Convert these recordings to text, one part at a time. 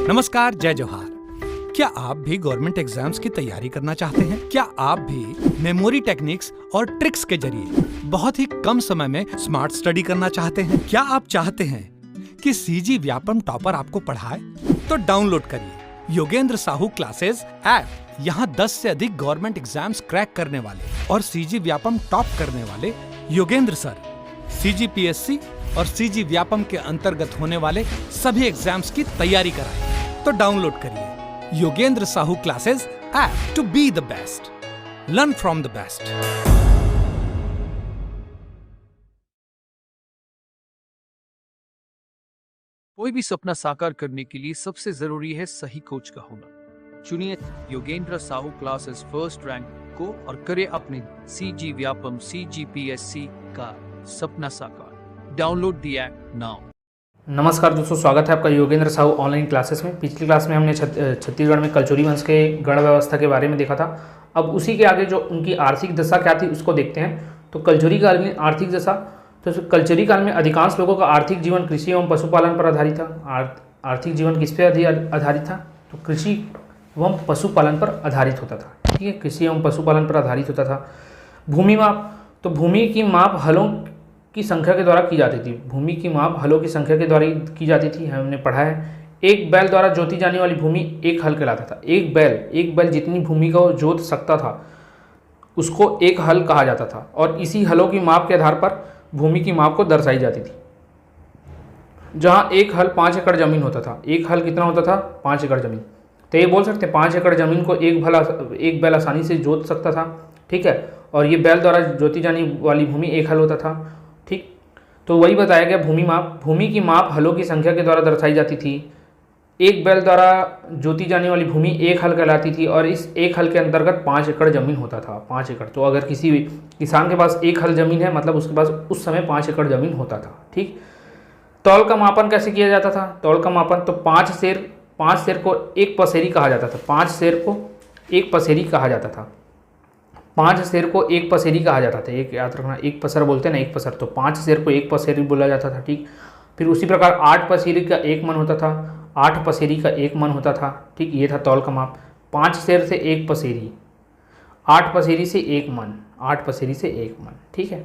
नमस्कार, जय जोहार। क्या आप भी गवर्नमेंट एग्जाम्स की तैयारी करना चाहते हैं? क्या आप भी मेमोरी टेक्निक्स और ट्रिक्स के जरिए बहुत ही कम समय में स्मार्ट स्टडी करना चाहते हैं? क्या आप चाहते हैं कि सीजी व्यापम टॉपर आपको पढ़ाए? तो डाउनलोड करिए योगेंद्र साहू क्लासेस ऐप। यहाँ 10 से अधिक गवर्नमेंट एग्जाम्स क्रैक करने वाले और सीजी व्यापम टॉप करने वाले योगेंद्र सर CGPSC और सीजी व्यापम के अंतर्गत होने वाले सभी एग्जाम्स की तैयारी कराएं। तो डाउनलोड करिए Yogendra Sahu classes app to be the best, learn from the best. कोई भी सपना साकार करने के लिए सबसे जरूरी है सही कोच का होना। चुनिए Yogendra Sahu classes first rank को और करे अपने सीजी व्यापम CGPSC का सपना साकार। Download the app now. नमस्कार दोस्तों, स्वागत है आपका योगेंद्र साहू ऑनलाइन क्लासेस में। पिछली क्लास में हमने छत्तीसगढ़ में कलचुरी वंश के गण व्यवस्था के बारे में देखा था। अब उसी के आगे जो उनकी आर्थिक दशा क्या थी उसको देखते हैं। तो कलचुरी काल में आर्थिक दशा, तो कलचुरी काल में अधिकांश लोगों का आर्थिक जीवन कृषि एवं पशुपालन पर आधारित था। आर्थिक जीवन किस पे आधारित था? तो कृषि एवं पशुपालन पर आधारित होता था। ठीक है, कृषि एवं पशुपालन पर आधारित होता था। भूमि माप, तो भूमि की माप हलों की संख्या के द्वारा की जाती थी। भूमि की माप हलों की संख्या के द्वारा की जाती थी, हमने पढ़ा है। एक बैल द्वारा जोती जाने वाली भूमि एक हल कहलाता था। एक बैल जितनी भूमि को जोत सकता था उसको एक हल कहा जाता था, और इसी हलों की माप के आधार पर भूमि की माप को दर्शाई जाती थी। जहाँ एक हल 5 एकड़ जमीन होता था, एक हल कितना होता था? 5 एकड़ जमीन। तो ये बोल सकते 5 एकड़ जमीन को एक बैल आसानी से जोत सकता था। ठीक है, और ये बैल द्वारा जोती जाने वाली भूमि एक हल होता था। ठीक, तो वही बताया गया भूमि माप। भूमि की माप हलों की संख्या के द्वारा दर्शाई जाती थी। एक बैल द्वारा जोती जाने वाली भूमि एक हल कहलाती थी, और इस एक हल के अंतर्गत 5 एकड़ जमीन होता था। 5 एकड़, तो अगर किसी किसान के पास एक हल जमीन है मतलब उसके पास उस समय 5 एकड़ जमीन होता था। ठीक, तौल का मापन कैसे किया जाता था? तौल का मापन, तो 5 सेर को एक पसेरी कहा जाता था। 5 सेर को एक पसेरी कहा जाता था। 5 सेर को एक पसेरी कहा जाता था। एक याद रखना, एक पसर बोलते हैं ना, एक पसर, तो 5 सेर को एक पसेरी बोला जाता था। ठीक, फिर उसी प्रकार 8 पसेरी का एक मन होता था। 8 पसेरी का एक मन होता था। ठीक, ये था तौल का माप। 5 सेर से एक पसेरी, 8 पसेरी से एक मन, 8 पसेरी से एक मन। ठीक है,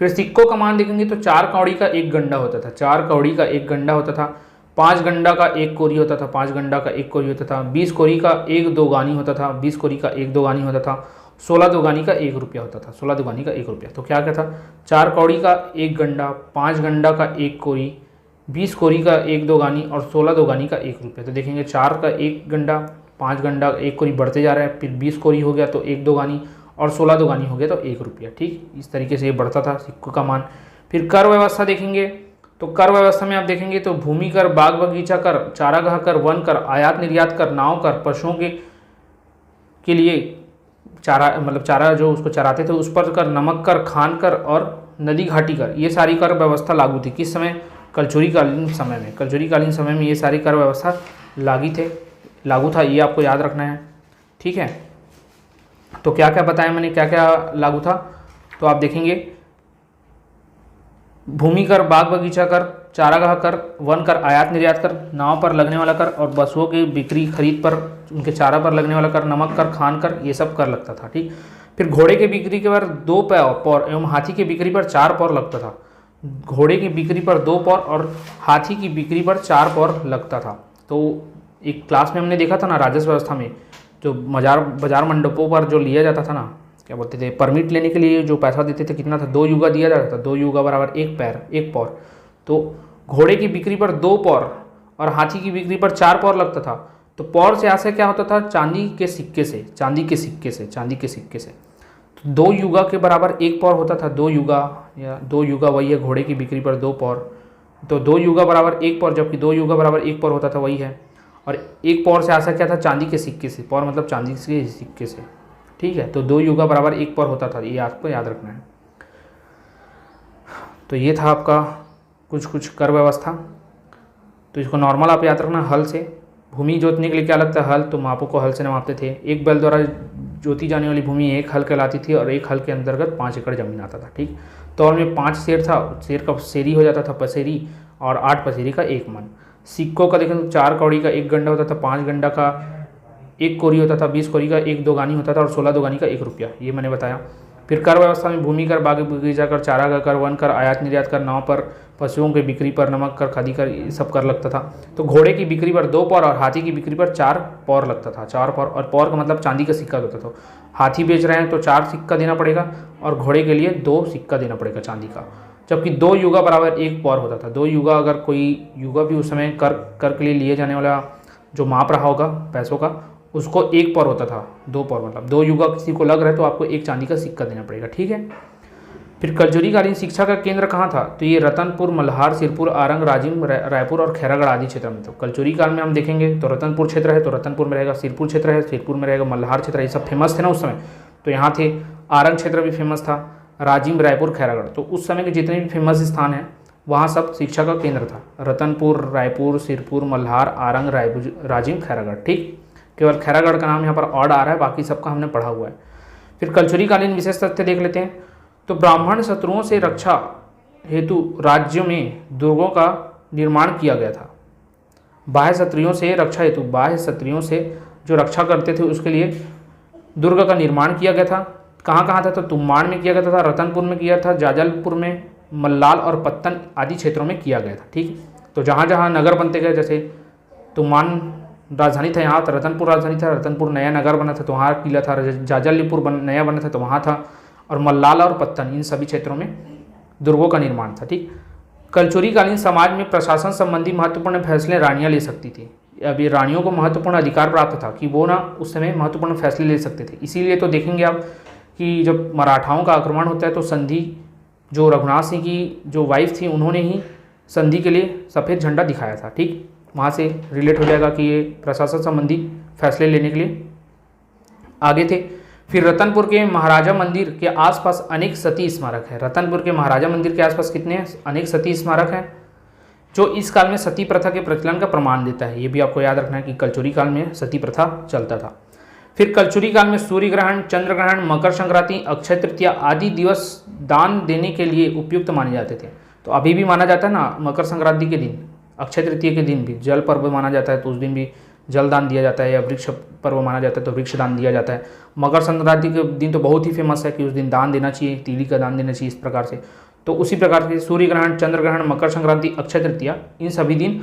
फिर सिक्कों का मान देखेंगे तो 4 कौड़ी का एक गंडा होता था। 4 कौड़ी का एक गंडा होता था। 5 गंडा का एक कोरी होता था। 5 गंडा का एक कोरी होता था। 20 कोरी का एक दोगानी होता था। 20 कोरी का एक दोगानी होता था। 16 दोगानी का 1 रुपया होता था। 16 दोगानी का 1 रुपया। तो क्या क्या था? 4 कौड़ी का एक गंडा, 5 गंडा का एक कोरी, 20 कोरी का एक दोगानी और 16 दोगानी का 1 रुपया। तो देखेंगे 4 का एक गंडा, 5 गंडा, 1 कोरी बढ़ते जा रहा है, फिर 20 कोरी हो गया तो 1 दोगानी, और 16 दोगानी हो गया तो 1 रुपया। ठीक, इस तरीके से ये बढ़ता था सिक्कों का मान। फिर कर व्यवस्था देखेंगे, तो कर व्यवस्था में आप देखेंगे तो भूमि कर, बाग बगीचा कर, चारागाह कर, वन कर, आयात निर्यात कर, नाव कर, पशुओं के लिए चारा मतलब चारा जो उसको चराते थे उस पर कर, नमक कर, खान कर और नदी घाटी कर, ये सारी कर व्यवस्था लागू थी। किस समय? कलचुरी कालीन समय में। कलचुरी कालीन समय में ये सारी कर व्यवस्था लागू था, ये आपको याद रखना है। ठीक है, तो क्या क्या बताया मैंने, क्या क्या लागू था? तो आप देखेंगे भूमि कर, बाग बगीचा कर, चारागाह कर, वन कर, आयात निर्यात कर, नाव पर लगने वाला कर, और पशुओं की बिक्री खरीद पर, उनके चारा पर लगने वाला कर, नमक कर, खान कर, ये सब कर लगता था। ठीक, फिर घोड़े के बिक्री के पर 2 पौर एवं हाथी की बिक्री पर 4 पौर लगता था। घोड़े की बिक्री पर 2 पौर और हाथी की बिक्री पर 4 पौर लगता था। तो एक क्लास में हमने देखा था ना, राजस्व व्यवस्था में जो बाजार मंडपों पर जो लिया जाता था ना, क्या बोलते थे, परमिट लेने के लिए जो पैसा देते थे कितना था? 2 युगा दिया जाता था। 2 युगा बराबर 1 पौर। तो घोड़े की बिक्री पर 2 पौर और हाथी की बिक्री पर 4 पौर लगता था। तो पौर से आशय क्या होता था? चांदी के सिक्के से। तो 2 युगा के बराबर 1 पौर होता था। 2 युगा वही है घोड़े की बिक्री पर 2 पौर। तो 2 युगा बराबर 1 पौर, जबकि 2 युगा बराबर 1 पौर होता था, वही है। और 1 पौर से आशय क्या था? चांदी के सिक्के से। पौर मतलब चांदी के सिक्के से। ठीक है, तो 2 युगा बराबर 1 पौर होता था, ये आपको याद रखना है। तो ये था आपका कुछ कर व्यवस्था। तो इसको नॉर्मल आप याद रखना। हल से भूमि जोतने के लिए क्या लगता है? हल, तो मापों को हल से मापते थे। एक बैल द्वारा जोती जाने वाली भूमि एक हल कहलाती थी, और एक हल के अंतर्गत 5 एकड़ जमीन आता था। ठीक, तौल में 5 सेर था, सेर का सेरी हो जाता था पसेरी, और 8 पसेरी का एक मन। सिक्कों का देखें तो 4 कौड़ी का 1 गंडा होता था, 5 गंडा का 1 कोरी होता था, 20 कोरी का 1 दोगानी होता था और 16 दोगानी का 1 रुपया, ये मैंने बताया। फिर कर व्यवस्था में भूमि कर, बाग बगीचा कर, चारागाह कर, वन कर, आयात निर्यात कर, नाव पर, पशुओं की बिक्री पर, नमक कर, खादी कर, ये सब कर लगता था। तो घोड़े की बिक्री पर 2 पौर और हाथी की बिक्री पर 4 पौर लगता था, 4 पौर। और पौर का मतलब चांदी का सिक्का होता था। हाथी बेच रहे हैं तो 4 सिक्का देना पड़ेगा और घोड़े के लिए 2 सिक्का देना पड़ेगा चांदी का। जबकि 2 युगा बराबर 1 पौर होता था। 2 युगा, अगर कोई युगा भी उस समय कर के लिए लिए जाने वाला जो माप रहा होगा पैसों का, उसको 1 पौर होता था। 2 पौर मतलब 2 युगा किसी को लग रहा है तो आपको 1 चांदी का सिक्का देना पड़ेगा, ठीक है। फिर कलचुरीकालीन शिक्षा का केंद्र कहाँ था? तो ये रतनपुर, मल्हार, सिरपुर, आरंग, राजिम, रायपुर और खैरागढ़ आदि क्षेत्र में। तो कलचुरी काल में हम देखेंगे तो रतनपुर क्षेत्र है तो रतनपुर में रहेगा, सिरपुर क्षेत्र है सिरपुर में रहेगा, मल्हार क्षेत्र है, ये सब फेमस थे ना उस समय, तो यहाँ थे। आरंग क्षेत्र भी फेमस था, राजिम, रायपुर, खैरागढ़, तो उस समय के जितने भी फेमस स्थान हैं वहाँ सब शिक्षा का केंद्र था। रतनपुर, रायपुर, सिरपुर, मल्हार, आरंग, राजिम, खैरागढ़, ठीक। केवल खैरागढ़ का नाम यहाँ पर ऑड आ रहा है, बाकी सबका हमने पढ़ा हुआ है। फिर कलचुरीकालीन विशेष तथ्य देख लेते हैं। तो ब्राह्मण शत्रुओं से रक्षा हेतु राज्य में दुर्गों का निर्माण किया गया था। बाह्य शत्रुओं से रक्षा हेतु, बाह्य शत्रुओं से जो रक्षा करते थे उसके लिए दुर्ग का निर्माण किया गया था। कहाँ कहाँ था? तो तुम्बाड़ में किया गया था, रतनपुर में किया था, जाजलपुर में, मल्लाल और पत्तन आदि क्षेत्रों में किया गया था, ठीक। तो जहाँ जहाँ नगर बनते गए, जैसे तुम्बाड़ राजधानी था यहाँ, तो रतनपुर राजधानी था, रतनपुर नया नगर बना था तो वहाँ किला था, जाजलपुर नया बना था तो वहाँ था, और मल्लाल और पत्तन इन सभी क्षेत्रों में दुर्गों का निर्माण था, ठीक। कलचुरीकालीन समाज में प्रशासन संबंधी महत्वपूर्ण फैसले रानियाँ ले सकती थी। अब ये रानियों को महत्वपूर्ण अधिकार प्राप्त था कि वो ना उस समय महत्वपूर्ण फैसले ले सकते थे। इसीलिए तो देखेंगे आप कि जब मराठाओं का आक्रमण होता है तो संधि जो रघुनाथ सिंह की जो वाइफ थी उन्होंने ही संधि के लिए सफ़ेद झंडा दिखाया था, ठीक। वहाँ से रिलेट हो जाएगा कि ये प्रशासन संबंधी फैसले लेने के लिए आगे थे। फिर रतनपुर के महाराजा मंदिर के आसपास अनेक सती स्मारक है। रतनपुर के महाराजा मंदिर के आसपास कितने हैं? अनेक सती स्मारक हैं, जो इस काल में सती प्रथा के प्रचलन का प्रमाण देता है। ये भी आपको याद रखना है कि कलचुरी काल में सती प्रथा चलता था। फिर कलचुरी काल में सूर्य ग्रहण, चंद्र ग्रहण, मकर संक्रांति, अक्षय तृतीया आदि दिवस दान देने के लिए उपयुक्त माने जाते थे। तो अभी भी माना जाता है ना, मकर संक्रांति के दिन, अक्षय तृतीया के दिन भी जल पर्व माना जाता है तो उस दिन भी जल दान दिया जाता है, या वृक्ष पर्व माना जाता है तो वृक्ष दान दिया जाता है। मकर संक्रांति के दिन तो बहुत ही फेमस है कि उस दिन दान देना चाहिए, तीली का दान देना चाहिए, इस प्रकार से। तो उसी प्रकार से सूर्य ग्रहण, चंद्र ग्रहण, मकर संक्रांति, अक्षय तृतीया, इन सभी दिन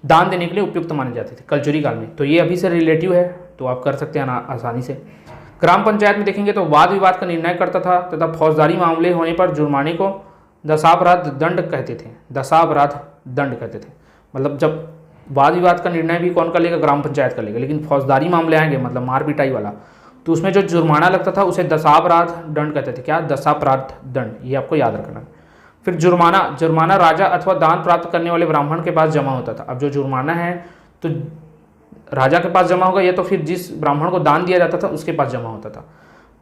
दान देने के लिए उपयुक्त माने जाते थे कलचुरी काल में। तो ये अभी से रिलेटिव है तो आप कर सकते हैं आसानी से। ग्राम पंचायत में देखेंगे तो वाद विवाद का निर्णय करता था तथा फौजदारी मामले होने पर जुर्माने को दशापराध दंड कहते थे। दशापराध दंड कहते थे, मतलब जब वाद विवाद का निर्णय भी कौन कर लेगा? ग्राम पंचायत कर लेगा। लेकिन फौजदारी मामले आएंगे, मतलब मार पिटाई वाला, तो उसमें जो जुर्माना लगता था उसे दशापराध दंड कहते थे। क्या? दशापराध दंड, ये आपको याद रखना है। फिर जुर्माना राजा अथवा दान प्राप्त करने वाले ब्राह्मण के पास जमा होता था। अब जो जुर्माना है तो राजा के पास जमा होगा, या तो फिर जिस ब्राह्मण को दान दिया जाता था उसके पास जमा होता था।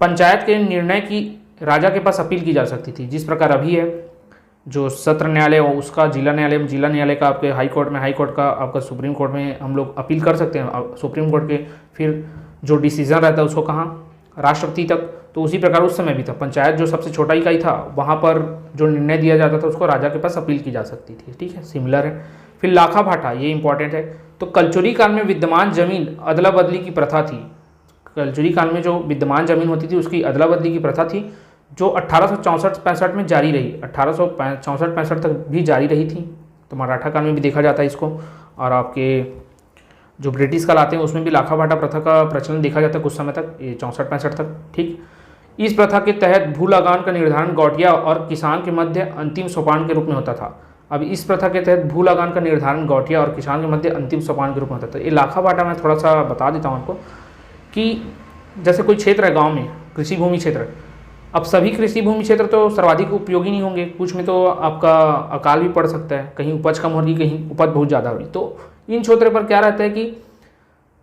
पंचायत के निर्णय की राजा के पास अपील की जा सकती थी, जिस प्रकार अभी है जो सत्र न्यायालय हो उसका जिला न्यायालय का आपके हाई कोर्ट में, हाई कोर्ट का आपका सुप्रीम कोर्ट में हम लोग अपील कर सकते हैं सुप्रीम कोर्ट के। फिर जो डिसीजन रहता है उसको कहाँ? राष्ट्रपति तक। तो उसी प्रकार उस समय भी था, पंचायत जो सबसे छोटा इकाई था वहाँ पर जो निर्णय दिया जाता था उसको राजा के पास अपील की जा सकती थी, ठीक है, सिमिलर है। फिर लाखा भाटा, ये इंपॉर्टेंट है। तो कलचुरी काल में विद्यमान जमीन अदला बदली की प्रथा थी। कलचुरी काल में जो विद्यमान जमीन होती थी उसकी अदला बदली की प्रथा थी, जो 1864-65 में जारी रही, 1864-65 तक भी जारी रही थी। तो मराठा काल में भी देखा जाता है इसको, और आपके जो ब्रिटिश काल आते हैं उसमें भी लाखा भाटा प्रथा का प्रचलन देखा जाता है कुछ समय तक, ये 64-65 तक, ठीक। इस प्रथा के तहत भू लगान का निर्धारण गौटिया और किसान के मध्य अंतिम सोपान के रूप में होता था। अब इस प्रथा के तहत भू लगान का निर्धारण गौटिया और किसान के मध्य अंतिम सोपान के रूप में होता था। ये लाखा भाटा मैं थोड़ा सा बता देता हूँ आपको कि जैसे कोई क्षेत्र है गाँव में, कृषि भूमि क्षेत्र, अब सभी कृषि भूमि क्षेत्र तो सर्वाधिक उपयोगी नहीं होंगे, कुछ में तो आपका अकाल भी पड़ सकता है, कहीं उपज कम हो रही, कहीं उपज बहुत ज़्यादा हो रही। तो इन क्षेत्रों पर क्या रहता है कि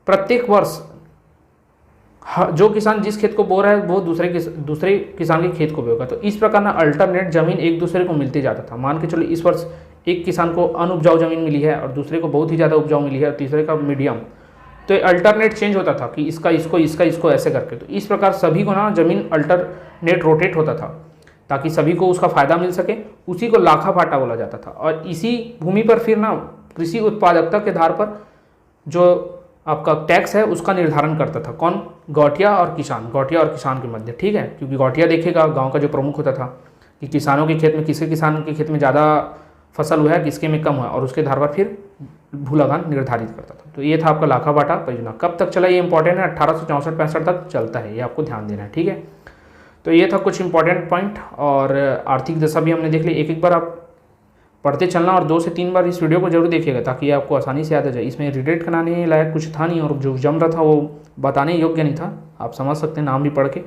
प्रत्येक वर्ष जो किसान जिस खेत को बो रहा है वो दूसरे किसान के खेत को बोएगा। तो इस प्रकार ना अल्टरनेट जमीन एक दूसरे को मिलते जाता था। मान के चलो इस वर्ष एक किसान को अनउपजाऊ जमीन मिली है और दूसरे को बहुत ही ज़्यादा उपजाऊ मिली है और तीसरे का मीडियम, तो अल्टरनेट चेंज होता था कि इसका इसको ऐसे करके। तो इस प्रकार सभी को ना जमीन अल्टरनेट रोटेट होता था ताकि सभी को उसका फ़ायदा मिल सके। उसी को लाखा भाटा बोला जाता था। और इसी भूमि पर फिर ना कृषि उत्पादकता के आधार पर जो आपका टैक्स है उसका निर्धारण करता था। कौन? गौटिया और किसान, गौटिया और किसान के मध्य, ठीक है। क्योंकि गौटिया देखेगा गांव का जो प्रमुख होता था कि किसानों के खेत में, किसके किसान के खेत में ज़्यादा फसल हुआ है, किसके में कम हुआ, और उसके आधार पर फिर भू लगान निर्धारित करता था। तो ये था आपका लाखा बाटा परियोजना। कब तक चला ये इंपॉर्टेंट है, 1864-65 तक चलता है, ये आपको ध्यान देना है, ठीक है। तो ये था कुछ इंपॉर्टेंट पॉइंट, और आर्थिक दशा भी हमने देख ली। एक एक बार आप पढ़ते चलना और 2 से 3 बार इस वीडियो को जरूर देखिएगा ताकि ये आपको आसानी से याद आ जाए। इसमें रिलेट कराने लायक कुछ था नहीं, और जो जम रहा था वो बताने योग्य नहीं था, आप समझ सकते हैं नाम भी पढ़ के,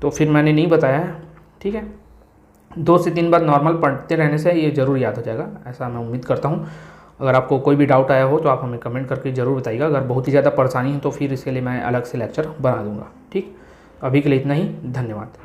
तो फिर मैंने नहीं बताया है, ठीक है। 2 से 3 बार नॉर्मल पढ़ते रहने से ये ज़रूर याद हो जाएगा, ऐसा मैं उम्मीद करता हूँ। अगर आपको कोई भी डाउट आया हो तो आप हमें कमेंट करके ज़रूर बताइएगा। अगर बहुत ही ज़्यादा परेशानी है तो फिर इसके लिए मैं अलग से लेक्चर बना दूँगा, ठीक। अभी के लिए इतना ही, धन्यवाद।